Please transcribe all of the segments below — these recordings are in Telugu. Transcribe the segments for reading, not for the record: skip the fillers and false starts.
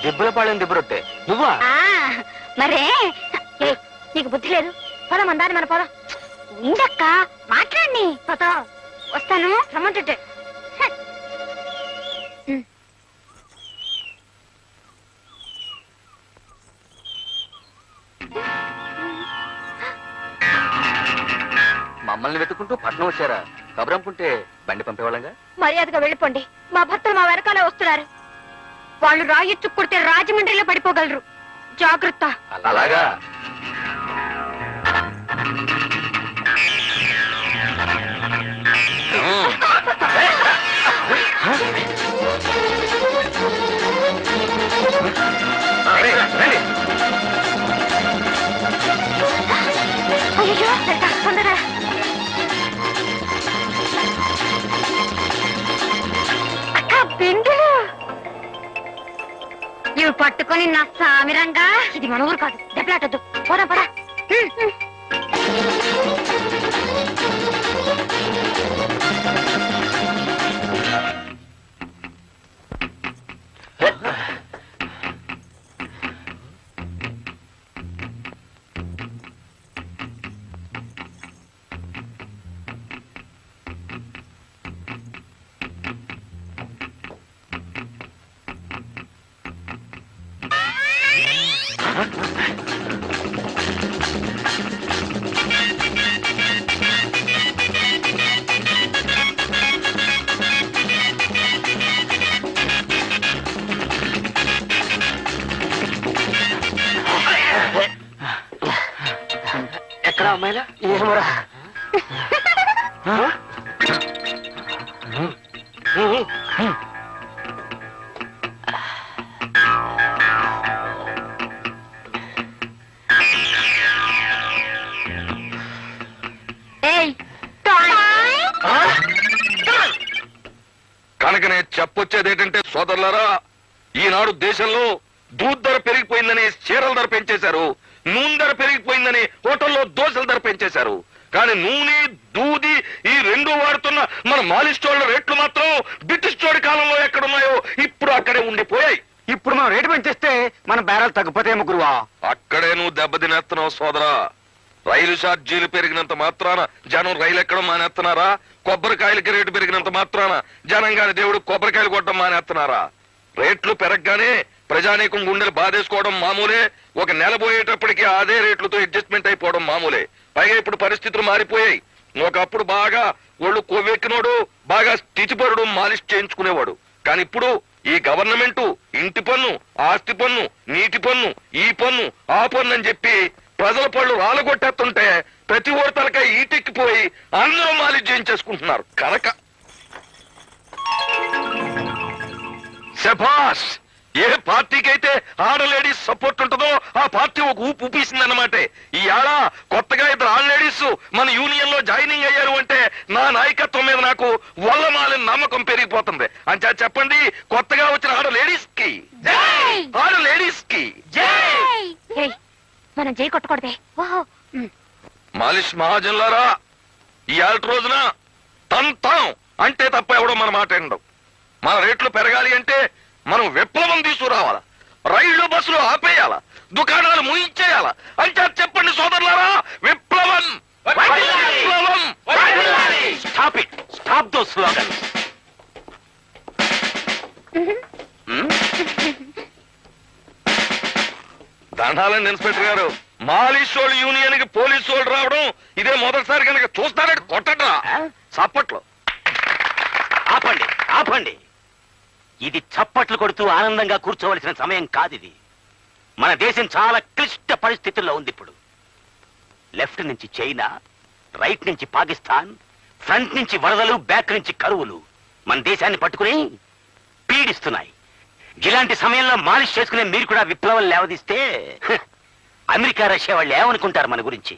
దిబ్బల పాళెం దిబ్బరొట్టే నువ్వా? మరే నీకు బుద్ధి లేదు. పొలం అందాన్ని మన పొలం ఉండక్క మాట్లాడి వస్తాను రమ్మంటుంటే. మమ్మల్ని వెతుకుంటూ పట్నం వచ్చారా? కబరంపుంటే బండి పంపేవాళ్ళంగా. మర్యాదగా వెళ్ళిపోండి. మా భర్తలు మా వెనకాలే వస్తున్నారు. వాళ్ళు రాయొచ్చు కొడితే రాజమండ్రిలో పడిపోగలరు. జాగ్రత్త. అలాగా? అయ్యో తొందరగా. అక్క బెండులు ఇవి పట్టుకొని నా సామిరంగా. ఇది మన ఊరు కాదు, దెబ్బలాటొద్దు. పోరా పరా. ఎక్కడ అమ్మాయిలా? ఏమరా? కనుక నేను చెప్పొచ్చేది ఏంటంటే సోదరులారా, ఈనాడు దేశంలో దూద్ ధర పెరిగిపోయిందని చీరల ధర పెంచేశారు, నూనె ధర పెరిగిపోయిందని హోటల్లో దోశల ధర పెంచేశారు. కానీ నూనె దూది ఈ రెండు వాడుతున్న మన మాలిష్ స్టోర్ల రేట్లు మాత్రం బ్రిటిష్ స్టోర్ కాలంలో ఎక్కడున్నాయో ఇప్పుడు అక్కడే ఉండిపోయాయి. ఇప్పుడు మనం రేటు పెంచేస్తే మన బేరాలు తగ్గిపోతాయేమో గురువా. అక్కడే నువ్వు దెబ్బతినేస్తున్నావు సోదరా. రైలు ఛార్జీలు పెరిగినంత మాత్రాన జనం రైలు ఎక్కడం మానేస్తున్నారా? కొబ్బరికాయలకి రేటు పెరిగినంత మాత్రాన జనం గాని దేవుడు కొబ్బరికాయలు కొట్టడం మానేస్తున్నారా? రేట్లు పెరగగానే ప్రజానీకం గుండెలు బాధేసుకోవడం మామూలే. ఒక నెల పోయేటప్పటికి అదే రేట్లతో అడ్జస్ట్మెంట్ అయిపోవడం మామూలే. పైగా ఇప్పుడు పరిస్థితులు మారిపోయాయి. ఒకప్పుడు బాగా ఒళ్ళు కొవ్వెక్కినోడు, బాగా స్థితిపరుడు మాలిష్ చేయించుకునేవాడు. కానీ ఇప్పుడు ఈ గవర్నమెంట్ ఇంటి పన్ను, ఆస్తి పన్ను, నీటి పన్ను, ఈ పన్ను, ఆ పన్ను అని చెప్పి ప్రజల పళ్ళు రాలగొట్టేస్తుంటే ప్రతి ఓరు తలకాయ ఈటెక్కిపోయి అందరూ మాలిష్ చేయించేసుకుంటున్నారు. కనుక శభాష్, ఏ పార్టీకైతే ఆడ లేడీస్ సపోర్ట్ ఉంటుందో ఆ పార్టీ ఒక ఊపు ఊపేసిందన్నమాట. ఈ ఏళ కొత్తగా ఇద్దరు ఆడ లేడీస్ మన యూనియన్ లో జాయినింగ్ అయ్యారు అంటే నా నాయకత్వం మీద నాకు వల్లమాలిన నమ్మకం పెరిగిపోతుంది. అంచా చెప్పండి, కొత్తగా వచ్చిన ఆడ లేడీస్ కి, ఆడ లేడీస్ కి మనం జై కొట్టకూడదే. మాలిష్ మహాజన్లారా, ఈ ఏళ్ళ రోజున తంతాం అంటే తప్ప ఎవడో మన మాట ఎండవు. మన రేట్లు పెరగాలి అంటే మనం విప్లవం తీసుకురావాలా, రైళ్లు బస్సులు ఆపేయాలా, దుకాణాలు ముయించేయాలా. అంటే చెప్పండి సోదరులారా, విప్లవం విప్లవం. Stop it, stop those slogans. దండాలండి ఇన్స్పెక్టర్ గారు. మాలిష్ వాళ్ళు యూనియన్ కి పోలీసు వాళ్ళు రావడం ఇదే మొదటిసారి కనుక చూస్తారంటే కొట్టడా చప్పట్లు. ఆపండి ఆపండి, ఇది చప్పట్లు కొడుతూ ఆనందంగా కూర్చోవలసిన సమయం కాదిది. మన దేశం చాలా క్లిష్ట పరిస్థితుల్లో ఉంది ఇప్పుడు. లెఫ్ట్ నుంచి చైనా, రైట్ నుంచి పాకిస్తాన్, ఫ్రంట్ నుంచి వరదలు, బ్యాక్ నుంచి కరువులు మన దేశాన్ని పట్టుకుని పీడిస్తున్నాయి. ఇలాంటి సమయంలో మాలిష్ చేసుకునే మీరు కూడా విప్లవం లేవదీస్తే అమెరికా, రష్యా వాళ్ళు ఏమనుకుంటారు మన గురించి?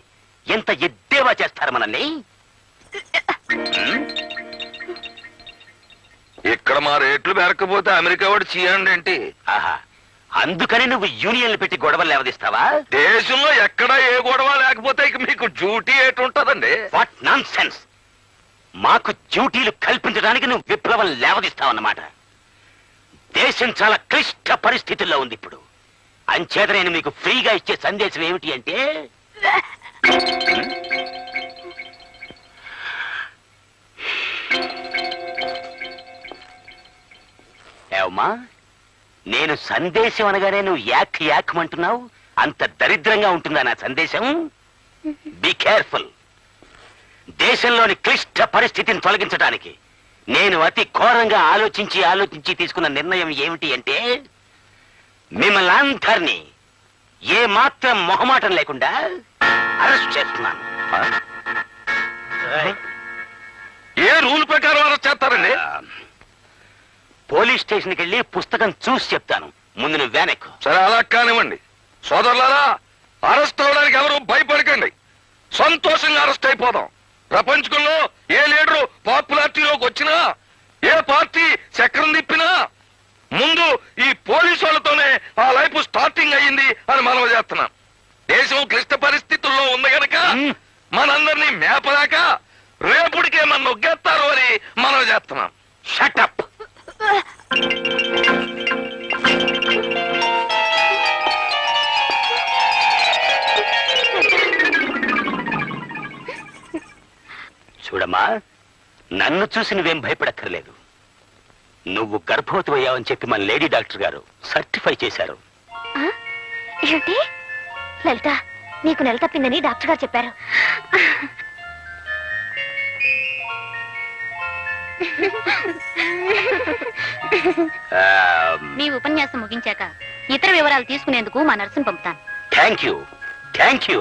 ఎంత ఎద్దేవా చేస్తారు మనల్ని. ఇక్కడ మా రేట్లు పెరగకపోతే అమెరికా వాడు చీయండి ఏంటి? ఆహా, అందుకని నువ్వు యూనియన్లు పెట్టి గొడవలు లేవదీస్తావా? దేశంలో ఎక్కడ ఏ గొడవ లేకపోతే ఇక మీకు డ్యూటీ ఏటుంటదండి? What nonsense. మాకు డ్యూటీలు కల్పించడానికి నువ్వు విప్లవం లేవదీస్తావన్నమాట. దేశం చాలా క్లిష్ట పరిస్థితుల్లో ఉంది ఇప్పుడు. అంచేత నేను మీకు ఫ్రీగా ఇచ్చే సందేశం ఏమిటి అంటే, ఏమ్మా, నేను సందేశం అనగానే నువ్వు యాక్ యాక్మంటున్నావు. అంత దరిద్రంగా ఉంటుందా నా సందేశం? Be careful. దేశంలోని క్లిష్ట పరిస్థితిని తొలగించడానికి నేను అతి ఘోరంగా ఆలోచించి తీసుకున్న నిర్ణయం ఏమిటి అంటే, మిమ్మల్ని అందరినీ ఏ మాత్రం మొహమాటం లేకుండా అరెస్ట్ చేస్తున్నాను. ఏ రూల్ ప్రకారం అరెస్ట్ చేస్తారండి? పోలీస్ స్టేషన్కి వెళ్ళి పుస్తకం చూసి చెప్తాను. ముందు నువ్వు వ్యానెక్కు. సరే, అలా కానివ్వండి. సోదరులారా, అరెస్ట్ అవడానికి ఎవరు భయపడకండి. సంతోషంగా అరెస్ట్ అయిపోదాం. ప్రపంచంలో ఏ లీడరు పాపులారిటీలోకి వచ్చినా, ఏ పార్టీ చక్రం తిప్పినా ముందు ఈ పోలీసు వాళ్ళతోనే ఆ లైఫ్ స్టార్టింగ్ అయ్యింది అని మనం చేస్తున్నాం. దేశం క్లిష్ట పరిస్థితుల్లో ఉంది గనక మనందరినీ మేపలేక రేపుడికే మన నొగ్గేస్తారు అని మనం చేస్తున్నాం. షటప్. చూడమ్మా, నన్ను చూసి నువ్వేం భయపడక్కర్లేదు. నువ్వు గర్భవతి అయ్యావని చెప్పి మన లేడీ డాక్టర్ గారు సర్టిఫై చేశారు. ఏమిటి లలిత, నీకు నెల తప్పిందని డాక్టర్ గారు చెప్పారు. మీ ఉపన్యాసం ముగించాక ఇతర వివరాలు తీసుకునేందుకు మా నర్సును పంపుతాను. Thank you.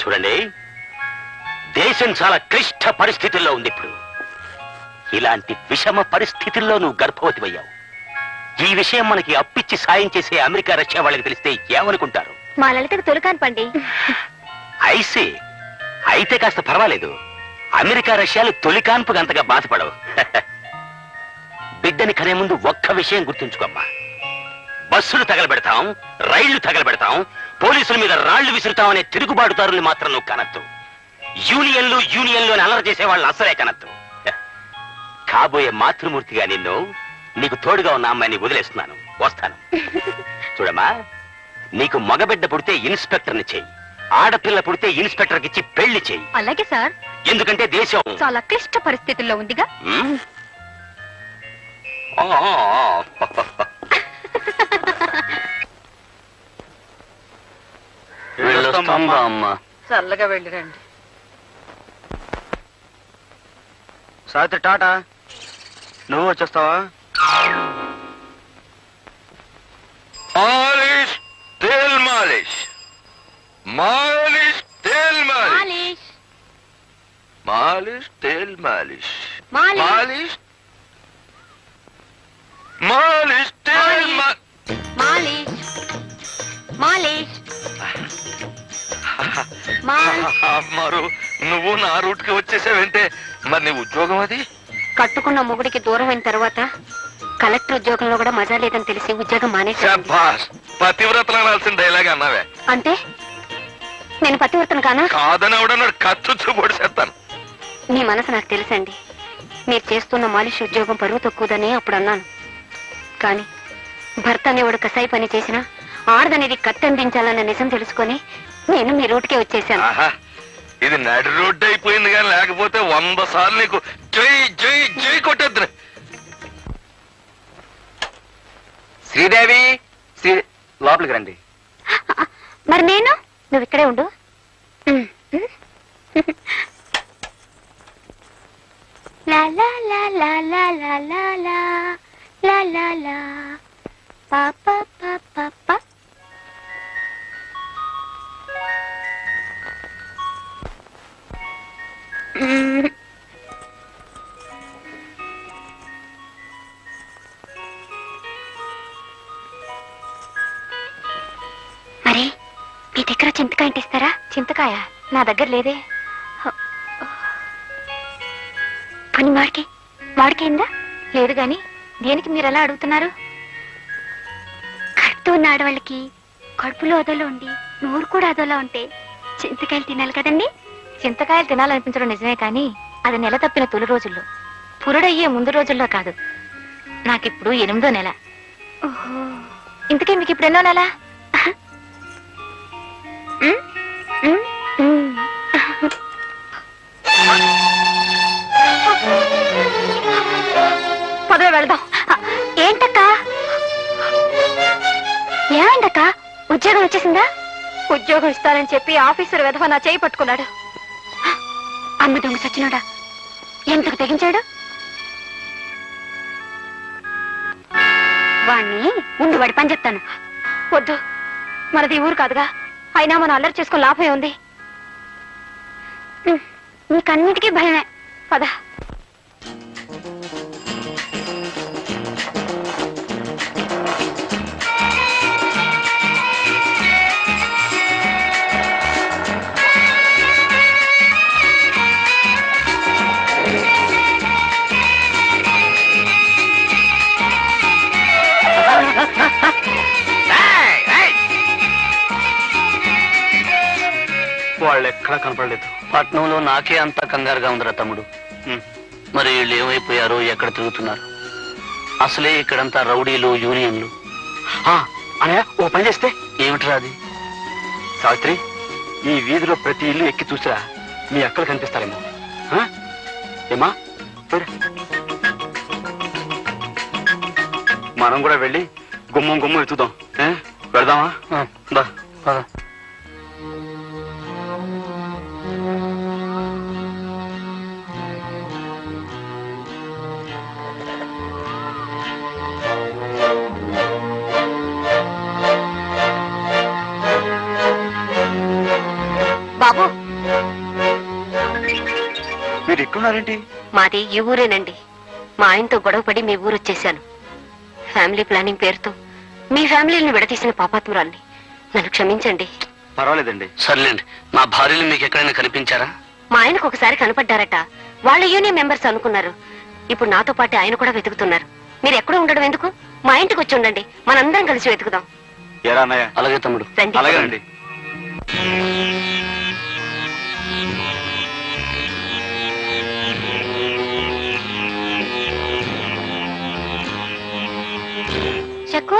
చూడండి, దేశం చాలా క్లిష్ట పరిస్థితుల్లో ఉంది ఇప్పుడు. ఇలాంటి విషమ పరిస్థితుల్లో నువ్వు గర్భవతి అయ్యావు. ఈ విషయం మనకి అప్పిచ్చి సాయం చేసే అమెరికా రష్యా వాళ్ళకి తెలిస్తే ఏమనుకుంటారు? మా లలితకు తొలికాన్పండి. ఐసీ. అయితే కాస్త పర్వాలేదు. అమెరికా రష్యాలు తొలికాన్పుకు అంతగా బాధపడవు. బిడ్డని కనే ముందు ఒక్క విషయం గుర్తుంచుకోమ్మా. బస్సులు తగలబెడతాం, రైళ్లు తగలబెడతాం, పోలీసుల మీద రాళ్లు విసురుతాం అనే తిరుగుబాటుదారుల్ని మాత్రం నువ్వు కనద్దు. యూనియన్లు అని అల్లరి చేసే వాళ్ళు అసలే కనద్దు. కాబోయే మాతృమూర్తిగా నీకు తోడుగా ఉన్న అమ్మాయిని వదిలేస్తున్నాను. వస్తాను. చూడమ్మా, నీకు మగబిడ్డ పుడితే ఇన్స్పెక్టర్ని చెయ్యి, ఆడపిల్ల పుడితే ఇన్స్పెక్టర్కి ఇచ్చి పెళ్లి చెయ్యి. అలాగే సార్. ఎందుకంటే దేశం చాలా క్లిష్ట పరిస్థితుల్లో ఉందిగా. అమ్మా, చల్లగా వెళ్ళిరండి. సావిత్రి టాటా, నువ్వు వచ్చేస్తావా? మాలిష్ తేల్ మాలిష్, మాలిష్ తేల్ మాలిష్, మాలిష్ తేల్ మాలిష్, మాలిష్ మాలిష్ తేల్ మాలిష్ మాలిష్ మారు. నువ్వు నా రూట్ కి వచ్చేసావంటే మరి నీ ఉద్యోగం అది? కట్టుకున్న మొగుడికి దూరం అయిన తర్వాత కలెక్టర్ ఉద్యోగంలో కూడా మజా లేదని తెలిసి ఉద్యోగం మానేశాను. పతివ్రతలు అనాల్సిన డైలాగ్ అన్నావే. అంటే నేను పతివ్రతను కానా? కాదని ఎవడన్నాడు? ఖర్చు పొడిసేస్తాను. మీ మనసు నాకు తెలుసండి. మీరు చేస్తున్న మాలిష్ ఉద్యోగం పరువు తక్కువదని అప్పుడు అన్నాను. కానీ భర్త అనేవాడు కసాయి పని చేసినా ఆడదనేది కత్తందించాలన్న నిజం తెలుసుకొని నేను మీ రూట్కే వచ్చేసాను. ఇది నడి రోడ్డు అయిపోయింది కానీ లేకపోతే 100 సార్లు నీకు జై జై జై కొట్టేద్దు. శ్రీదేవి, లోపలికి రండి. మరి నేను? నువ్వు ఇక్కడే ఉండు. లా లా లా లా లా లా లా లా లా లా లా పా పా పా పా పా. అరే, మీ దగ్గర చింతకాయ అంటే ఇస్తారా? చింతకాయ నా దగ్గర లేదే. పని వాడికైందా? లేదు గాని దేనికి మీరు ఎలా అడుగుతున్నారు? కడుపుతో ఉన్న ఆడవాళ్ళకి కడుపులో అదోలా ఉండి నోరు కూడా అదోలా ఉంటే చింతకాయలు తినాలి కదండి. చింతకాయలు తినాలనిపించడం నిజమే కానీ అది నెల తప్పిన తొలి రోజుల్లో, పురుడయ్యే ముందు రోజుల్లో కాదు. నాకిప్పుడు 8వ నెల. ఇంతకీ మీకు ఇప్పుడు ఎన్నో నెల? పదవి వెళదాం. ఏంటక్క? ఏమైందక్క? ఉద్యోగం వచ్చేసిందా? ఉద్యోగం ఇస్తానని చెప్పి ఆఫీసర్ వెధవ నా చేయి పట్టుకున్నాడు. అమ్మ దొంగ సచ్చినాడా, ఎంతకు తెగించాడు? వాణ్ణి ఉండి వాడి పని చెప్తాను. వద్దు, మనది ఊరు కాదుగా. అయినా మనం అల్లరి చేసుకుని లాభమే ఉంది. నీకన్నిటికీ భయమే. పద. వాళ్ళు ఎక్కడా కనపడలేదు. పట్నంలో నాకే అంత కంగారుగా ఉందిరా తమ్ముడు. మరి వీళ్ళు ఏమైపోయారో, ఎక్కడ తిరుగుతున్నారు? అసలే ఇక్కడంతా రౌడీలు, యూనియన్లు. అనయ్య, ఓ పని చేస్తే ఏమిట్రా అది? సావిత్రి, ఈ వీధిలో ప్రతి ఇల్లు ఎక్కి చూసిరా, మీ అక్కలు కనిపిస్తారేమో. ఏమా, మనం కూడా వెళ్ళి గుమ్మం గుమ్మం ఎత్తుదాం. వెళదామా? దా, పద. బాబు, మీరు ఎక్కడున్నారేంటి? మాది ఈ ఊరేనండి. మా ఆయనతో గొడవపడి మీ ఊరు వచ్చేసాను. ఫ్యామిలీ ప్లానింగ్ పేరుతో మీ ఫ్యామిలీని విడతీసిన పాపాత్మురాల్ని. నన్ను క్షమించండి. పర్వాలేదండి. సర్లేండి. మా భార్యలు మీకు ఎక్కడైనా కనిపించారా? మా ఆయనకు ఒకసారి కనపడ్డారట. వాళ్ళ యూనియన్ మెంబర్స్ అనుకున్నారు. ఇప్పుడు నాతో పాటు ఆయన కూడా వెతుకుతున్నారు. మీరు ఎక్కడ ఉండడం ఎందుకు? మా ఇంటికి వచ్చి ఉండండి, మనందరం కలిసి వెతుకుదాం. ఎరా అన్నయ్య? అలాగే తమ్ముడు. రండి. అలాగేనండి. శకు,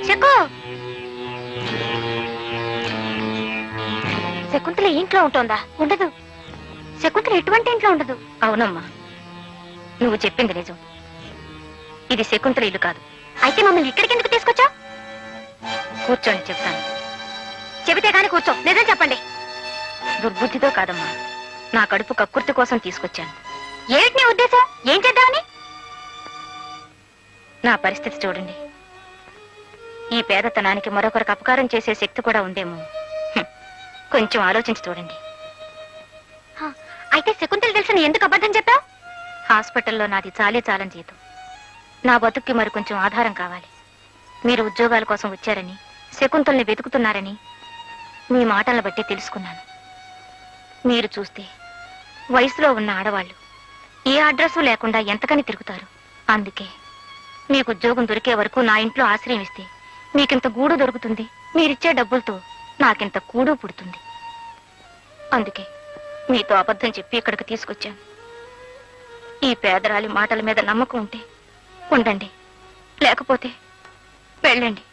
శకు, శకుంతల ఇంట్లో ఉంటుందా? ఉండదు. శకుంతల ఎటువంటి ఇంట్లో ఉండదు. అవునమ్మా, నువ్వు చెప్పింది నిజం. ఇది శకుంతల ఇల్లు కాదు. అయితే మమ్మల్ని ఇక్కడికి ఎందుకు తీసుకొచ్చావు? కూర్చోండి, చెప్తాను. చెబితే గాని కూర్చో. నిజం చెప్పండి. దుర్బుద్ధితో కాదమ్మా, నా కడుపు కక్కుర్తి కోసం తీసుకొచ్చాను. ఏమిటి నీ ఉద్దేశం? ఏం చేద్దామని? నా పరిస్థితి చూడండి. ఈ పేదతనానికి మరొకరికి అపకారం చేసే శక్తి కూడా ఉందేమో. కొంచెం ఆలోచించి చూడండి. అయితే శకుంతల తెలిసిన ఎందుకు అబద్ధం చెప్పావు? హాస్పిటల్లో నాది చాలని జీతం. నా బతుక్కి మరి కొంచెం ఆధారం కావాలి. మీరు ఉద్యోగాల కోసం వచ్చారని, శకుంతల్ని వెతుకుతున్నారని మీ మాటలను బట్టి తెలుసుకున్నాను. మీరు చూస్తే వయసులో ఉన్న ఆడవాళ్ళు ఏ అడ్రస్సు లేకుండా ఎంతకని తిరుగుతారు. అందుకే మీకు ఉద్యోగం దొరికే వరకు నా ఇంట్లో ఆశ్రయం ఇస్తే మీకింత గూడు దొరుకుతుంది. మీరిచ్చే డబ్బులతో నాకింత కూడు పుడుతుంది. అందుకే మీతో అబద్ధం చెప్పి ఇక్కడికి తీసుకొచ్చాను. ఈ పేదరాలి మాటల మీద నమ్మకం ఉంటే ఉండండి, లేకపోతే వెళ్ళండి.